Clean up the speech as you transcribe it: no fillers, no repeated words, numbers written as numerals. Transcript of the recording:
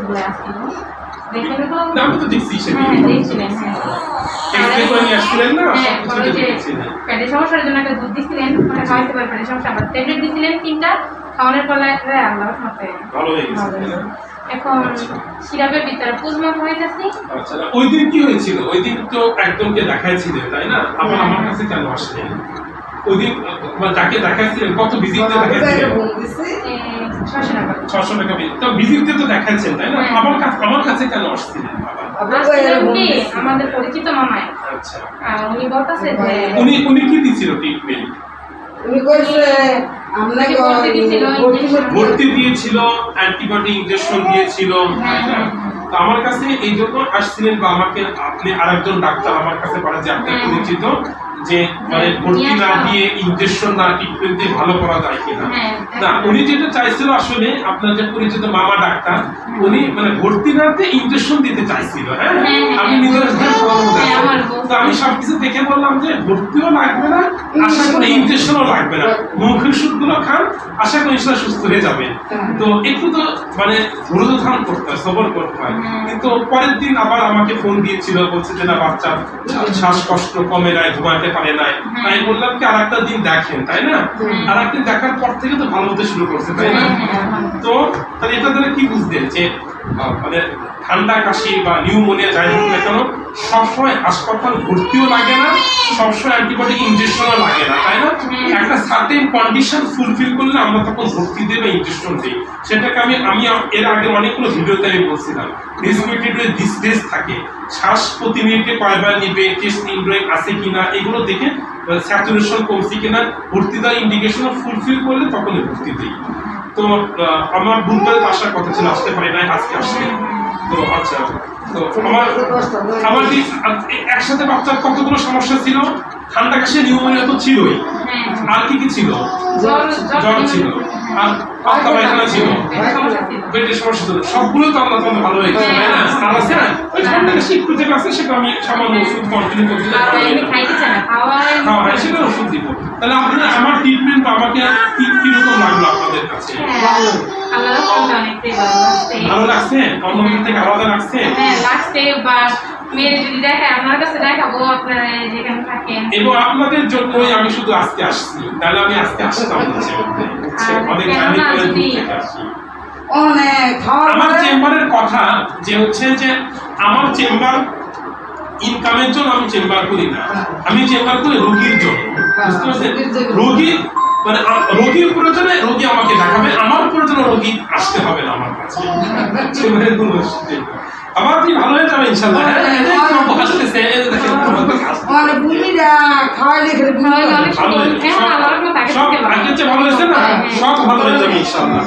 বলে আসছিল দেখেন তো আমি তো দেখছি সেটা দেখছিলেন এক্সপ্লেইন করে নিয়ে আসছিলেন না পরে যে পেটের সমস্যার জন্য একটা দুধ দিছিলেন মানে খাওয়াইতে পারে পেটের সমস্যা আবার ট্যাবলেট দিছিলেন 3টা খাওয়ানোর পর আল্লাহর মতে ভালো হয়ে গেছে এখন সিরাপের ভিতরে পুজমাপ হইতাছে। আচ্ছা ওই দিন কি হয়েছিল? ওই দিন তো একদমকে দেখাইছিলেন তাই না? আবার আমার কাছে কেন আসলেন? ওই দিন যাকে দেখাইছিলেন কত ভিজিটে দেখাইছিলেন? 600 টাকা তো ভিজিটে তো দেখাইছেন তাই না? আমার কাছে কেন আসছিলেন বাবা? আমাদের পরিচিত মামাই। আচ্ছা উনি বলতাছে যে উনি কি দিছিল ট্রিটমেন্ট? উনি কইছে আমনাকে ভর্তি দিয়েছিল, অ্যান্টিবায়োটিক ইনজেকশন দিয়েছিল। তো আমার কাছে এই জন্য আসছিলেন বা আমাকে আপনি আরেকজন ডাক্তার আমার কাছে বলে যে আপনি পরিচিত যে মানে ভর্তি না দিয়ে ইনজেকশন না ট্রিটমেন্ট দিয়ে ভালো করা যায় কিনা। না উনি যেটা চাইছিল আসলে আপনার যে পরিচিত মামা ডাক্তার উনি মানে ভর্তি না দিয়ে ইনজেকশন দিতে চাইছিল। হ্যাঁ আমি নিজের তো আমি সবকিছু দেখে বললাম যে ভর্তিও লাগবে না, আশা করি ইনজেকশনও লাগবে না, মুখের ওষুধগুলো খান, আশা করি ইনশাআল্লাহ সুস্থ হয়ে যাবে। তো একটু তো মানে ধৈর্য ধারণ করতে হয়, সবর করতে হয়। কিন্তু পরের দিন আবার আমাকে ফোন দিয়েছিল, বলছে যে না বাচ্চা শ্বাসকষ্ট কমে নাই, ঘুমাতে পারে নাই। তাই বললাম কি আর একটা দিন দেখেন তাই না? আর একদিন দেখার পর থেকে তো ভালো হতে শুরু করছে তাই না? তো তাহলে এটা দ্বারা কি বুঝলেন যে মানে ঠান্ডা কাশি বা নিউমোনিয়া যাই হোক না কেন সবসময় হাসপাতাল ভর্তিও লাগে না, সবসময় অ্যান্টিবায়োটিক ইনজেকশনও লাগে না তাই না? একটা সার্টেন কন্ডিশন ফুলফিল করলে আমরা তখন ভর্তি দেই বা ইনজেকশন দিই। সেটাকে আমি এর আগে অনেকগুলো ভিডিওতে আমি বলছিলাম রেসপিরেটরি ডিস্ট্রেস থাকে, শ্বাস প্রতি মিনিটে কয়বার নিবে, চেস্ট ইনড্রয়িং আছে কিনা এগুলো দেখে স্যাচুরেশন কমছে কিনা ভর্তি দেওয়ার ইন্ডিকেশন ফুলফিল করলে তখনই ভর্তি দিই। তো আমার বুধবার আসার কথা ছিল, আসতে পারি নাই, আজকে আসছে। তো আচ্ছা তো আমার একসাথে বাচ্চার কতগুলো সমস্যা ছিল? ঠান্ডা কাশি নিউমোনিয়া তো ছিলই, আর কি ছিল? জ্বর ছিল, আর পাতলা পায়খানা ছিল, পেটের সমস্যা ছিল, সবগুলো তো আমরা তখন ভালো হয়ে গেছে তাই না? আর আছে না ওই ঠান্ডা কাশি একটু যেটা আছে সেটা আমি সামান্য ওষুধ কন্টিনিউ করতে খাওয়া সেটা ওষুধ দিব। তাহলে আপনারা আমার ট্রিটমেন্ট আমাকে কিরকম লাগলো আপনাদের কাছে? ভালো লাগছে? অন্যদের থেকে আলাদা লাগছে? এবং আপনাদের জন্যই আমি শুধু আজকে আসছি, তাহলে আমি আজকে আসতাম আমার চেম্বারের কথা যে হচ্ছে যে আমার চেম্বার ইনকামের জন্য আমি চেম্বার করি না, আমি চেম্বার করি রোগীর জন্য। বুঝতে পারছেন? রোগী মানে রোগীর প্রয়োজনে রোগী আমাকে দেখাবে, আমার প্রয়োজনে রোগী আসতে হবে না আমার কাছে। আবার আপনি ভালো হয়ে যাবে ইনশাআল্লাহ। সব আগের চেয়ে ভালো হয়েছে না, সব ভালো হয়ে যাবে ইনশাআল্লাহ।